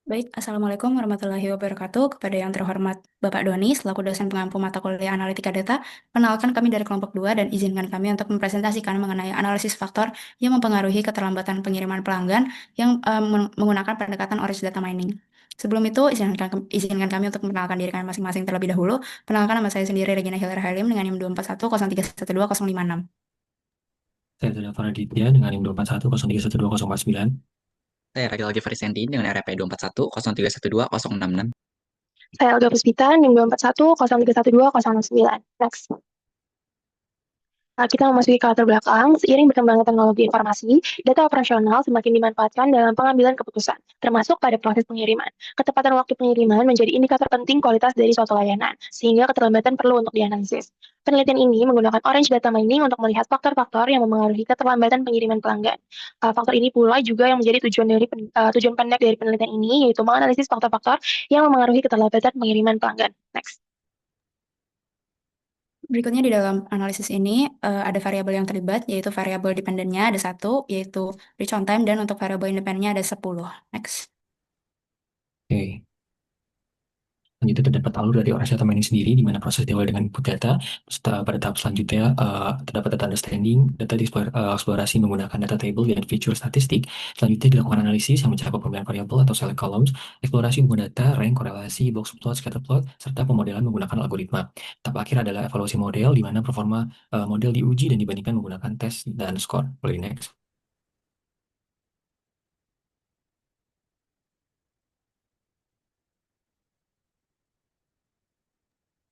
Baik, Assalamualaikum warahmatullahi wabarakatuh. Kepada yang terhormat Bapak Doni, selaku dosen pengampu mata kuliah analitika data, perkenalkan kami dari kelompok 2 dan izinkan kami untuk mempresentasikan mengenai analisis faktor yang mempengaruhi keterlambatan pengiriman pelanggan yang menggunakan pendekatan orange data mining. Sebelum itu, izinkan kami untuk memperkenalkan diri kami masing-masing terlebih dahulu. Perkenalkan nama saya sendiri Regina Hilar Halim dengan NIM 24103120056. Saya sudah Faraditya dengan NIM 24103120049. Saya lagi-lagi Frisendi dengan RP 241 0312 066. Saya Olga Puspita, NIM 241 0312 069. Next. Kita memasuki ke latar belakang. Seiring berkembangnya teknologi informasi, data operasional semakin dimanfaatkan dalam pengambilan keputusan, termasuk pada proses pengiriman. Ketepatan waktu pengiriman menjadi indikator penting kualitas dari suatu layanan, sehingga keterlambatan perlu untuk dianalisis. Penelitian ini menggunakan Orange Data Mining untuk melihat faktor-faktor yang memengaruhi keterlambatan pengiriman pelanggan. Faktor ini pula juga yang menjadi tujuan pendek dari penelitian ini, yaitu menganalisis faktor-faktor yang memengaruhi keterlambatan pengiriman pelanggan. Next. Berikutnya di dalam analisis ini ada variabel yang terlibat, yaitu variabel dependennya ada satu, yaitu reach on time, dan untuk variabel independennya ada 10. Next. Oke. Selanjutnya terdapat alur dari orange data mining sendiri, di mana proses diawali dengan input data. Pada tahap selanjutnya, terdapat data understanding, data eksplorasi menggunakan data table dan feature statistik. Selanjutnya dilakukan analisis yang mencakup pemilihan variabel atau select columns, eksplorasi menggunakan data, rank, korelasi, box plot, scatter plot, serta pemodelan menggunakan algoritma. Tahap akhir adalah evaluasi model, di mana performa model diuji dan dibandingkan menggunakan tes dan skor. Boleh next.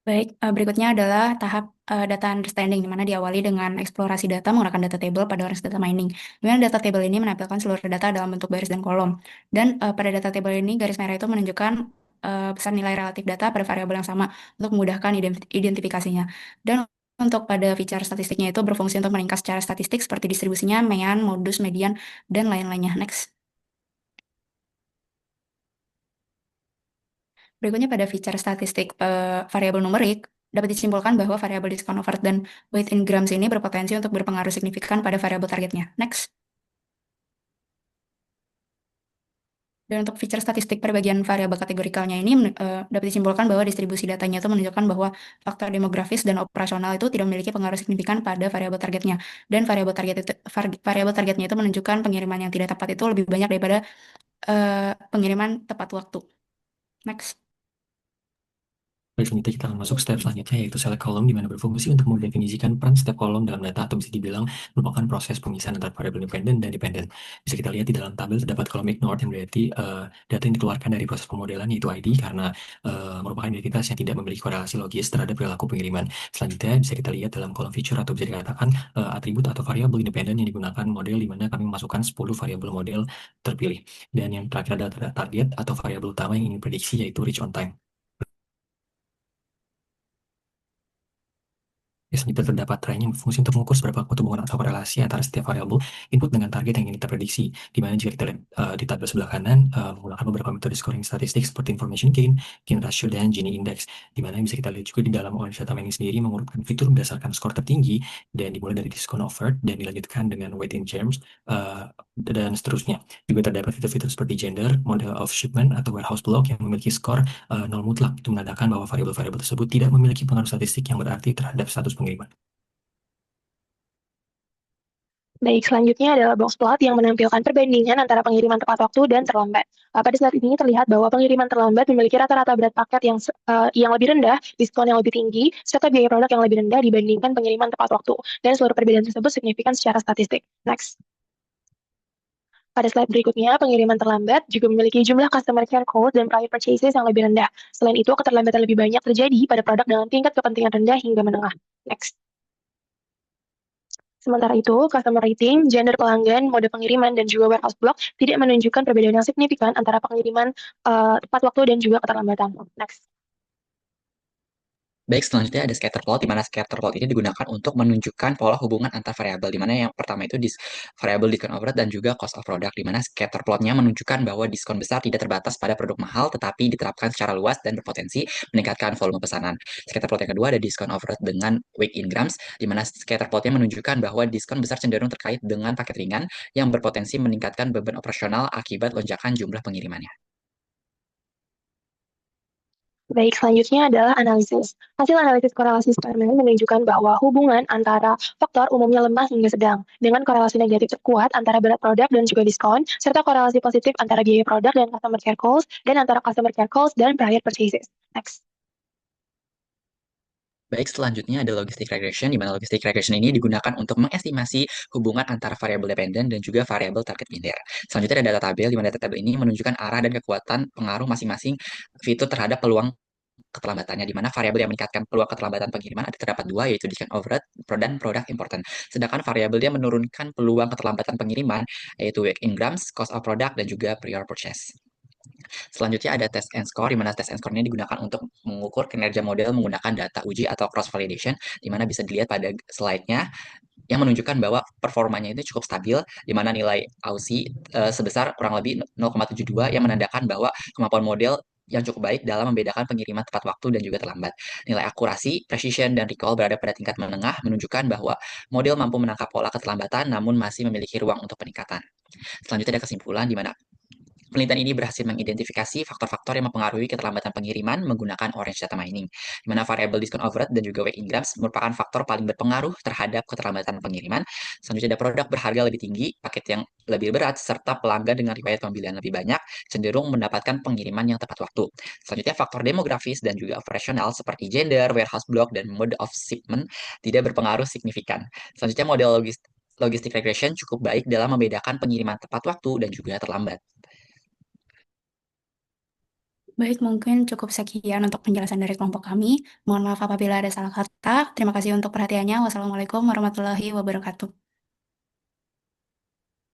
Baik, berikutnya adalah tahap data understanding, di mana diawali dengan eksplorasi data menggunakan data table pada orange data mining. Di mana data table ini menampilkan seluruh data dalam bentuk baris dan kolom. Dan pada data table ini, garis merah itu menunjukkan besar nilai relatif data pada variabel yang sama untuk memudahkan identifikasinya. Dan untuk pada feature statistiknya itu berfungsi untuk meningkat secara statistik seperti distribusinya, mean, modus, median, dan lain-lainnya. Next. Berikutnya pada feature statistik variabel numerik, dapat disimpulkan bahwa variabel discount over dan weight in grams ini berpotensi untuk berpengaruh signifikan pada variabel targetnya. Next. Dan untuk feature statistik pada bagian variabel kategorikalnya ini dapat disimpulkan bahwa distribusi datanya itu menunjukkan bahwa faktor demografis dan operasional itu tidak memiliki pengaruh signifikan pada variabel targetnya. Dan variabel targetnya itu menunjukkan pengiriman yang tidak tepat itu lebih banyak daripada pengiriman tepat waktu. Next. Baik, selanjutnya kita akan masuk step selanjutnya, yaitu select column, di mana berfungsi untuk mendefinisikan peran setiap kolom dalam data, atau bisa dibilang merupakan proses pemisahan antara variabel independen dan dependen. Bisa kita lihat di dalam tabel terdapat kolom ignored, yang berarti data yang dikeluarkan dari proses pemodelan, yaitu ID, karena merupakan identitas yang tidak memiliki korelasi logis terhadap perilaku pengiriman. Selanjutnya bisa kita lihat dalam kolom feature, atau bisa dikatakan atribut atau variabel independen yang digunakan model, di mana kami memasukkan 10 variabel model terpilih. Dan yang terakhir adalah target atau variabel utama yang ingin prediksi, yaitu reach on time. Selanjutnya terdapat range yang berfungsi untuk mengukur seberapa kuat hubungan atau korelasi antara setiap variabel input dengan target yang ingin kita prediksi. Di mana jika kita lihat di tabel sebelah kanan, menggunakan beberapa metode scoring statistik seperti information gain ratio, dan Gini index. Di mana bisa kita lihat juga di dalam orange data mining sendiri mengurutkan fitur berdasarkan skor tertinggi, dan dimulai dari discount offered dan dilanjutkan dengan weight in germs, dan seterusnya. Juga terdapat fitur-fitur seperti gender, model of shipment, atau warehouse block yang memiliki skor nol mutlak. Itu menandakan bahwa variabel-variabel tersebut tidak memiliki pengaruh statistik yang berarti terhadap status pengiriman. Baik, selanjutnya adalah box plot yang menampilkan perbandingan antara pengiriman tepat waktu dan terlambat. Pada saat ini terlihat bahwa pengiriman terlambat memiliki rata-rata berat paket yang lebih rendah, diskon yang lebih tinggi, serta biaya produk yang lebih rendah dibandingkan pengiriman tepat waktu. Dan seluruh perbedaan tersebut signifikan secara statistik. Next. Pada slide berikutnya, pengiriman terlambat juga memiliki jumlah customer care code dan prior purchases yang lebih rendah. Selain itu, keterlambatan lebih banyak terjadi pada produk dengan tingkat kepentingan rendah hingga menengah. Next. Sementara itu, customer rating, gender pelanggan, mode pengiriman, dan juga warehouse block tidak menunjukkan perbedaan yang signifikan antara pengiriman tepat waktu dan juga keterlambatan. Next. Baik, selanjutnya ada scatter plot, di mana scatter plot ini digunakan untuk menunjukkan pola hubungan antar variabel, di mana yang pertama itu variabel discount overhead dan juga cost of product, di mana scatter plotnya menunjukkan bahwa diskon besar tidak terbatas pada produk mahal, tetapi diterapkan secara luas dan berpotensi meningkatkan volume pesanan. Scatter plot yang kedua ada discount overhead dengan weight in grams, di mana scatter plotnya menunjukkan bahwa diskon besar cenderung terkait dengan paket ringan yang berpotensi meningkatkan beban operasional akibat lonjakan jumlah pengirimannya. Baik, selanjutnya adalah analisis. Hasil analisis korelasi Sperman menunjukkan bahwa hubungan antara faktor umumnya lemah hingga sedang, dengan korelasi negatif kuat antara berat produk dan juga diskon, serta korelasi positif antara biaya produk dan customer care cost, dan antara customer care cost dan prior purchases. Next. Baik, selanjutnya ada logistic regression, di mana logistic regression ini digunakan untuk mengestimasi hubungan antara variabel dependen dan juga variabel target binder. Selanjutnya ada data tabel, di mana data tabel ini menunjukkan arah dan kekuatan pengaruh masing-masing fitur terhadap peluang keterlambatannya, di mana variabel yang meningkatkan peluang keterlambatan pengiriman ada terdapat dua, yaitu discount overhead dan product important. Sedangkan variabel yang menurunkan peluang keterlambatan pengiriman yaitu weight in grams, cost of product, dan juga prior purchase. Selanjutnya ada test and score, di mana test and score ini digunakan untuk mengukur kinerja model menggunakan data uji atau cross validation, di mana bisa dilihat pada slide-nya yang menunjukkan bahwa performanya itu cukup stabil, di mana nilai AUSI sebesar kurang lebih 0,72 yang menandakan bahwa kemampuan model yang cukup baik dalam membedakan pengiriman tepat waktu dan juga terlambat. Nilai akurasi, precision, dan recall berada pada tingkat menengah, menunjukkan bahwa model mampu menangkap pola keterlambatan namun masih memiliki ruang untuk peningkatan. Selanjutnya ada kesimpulan, di mana penelitian ini berhasil mengidentifikasi faktor-faktor yang mempengaruhi keterlambatan pengiriman menggunakan Orange Data Mining, di mana variabel discount overhead dan juga weight in grams merupakan faktor paling berpengaruh terhadap keterlambatan pengiriman. Selanjutnya ada produk berharga lebih tinggi, paket yang lebih berat, serta pelanggan dengan riwayat pembelian lebih banyak cenderung mendapatkan pengiriman yang tepat waktu. Selanjutnya faktor demografis dan juga operasional seperti gender, warehouse block, dan mode of shipment tidak berpengaruh signifikan. Selanjutnya model logistik regression cukup baik dalam membedakan pengiriman tepat waktu dan juga terlambat. Baik, mungkin cukup sekian untuk penjelasan dari kelompok kami. Mohon maaf apabila ada salah kata. Terima kasih untuk perhatiannya. Wassalamualaikum warahmatullahi wabarakatuh.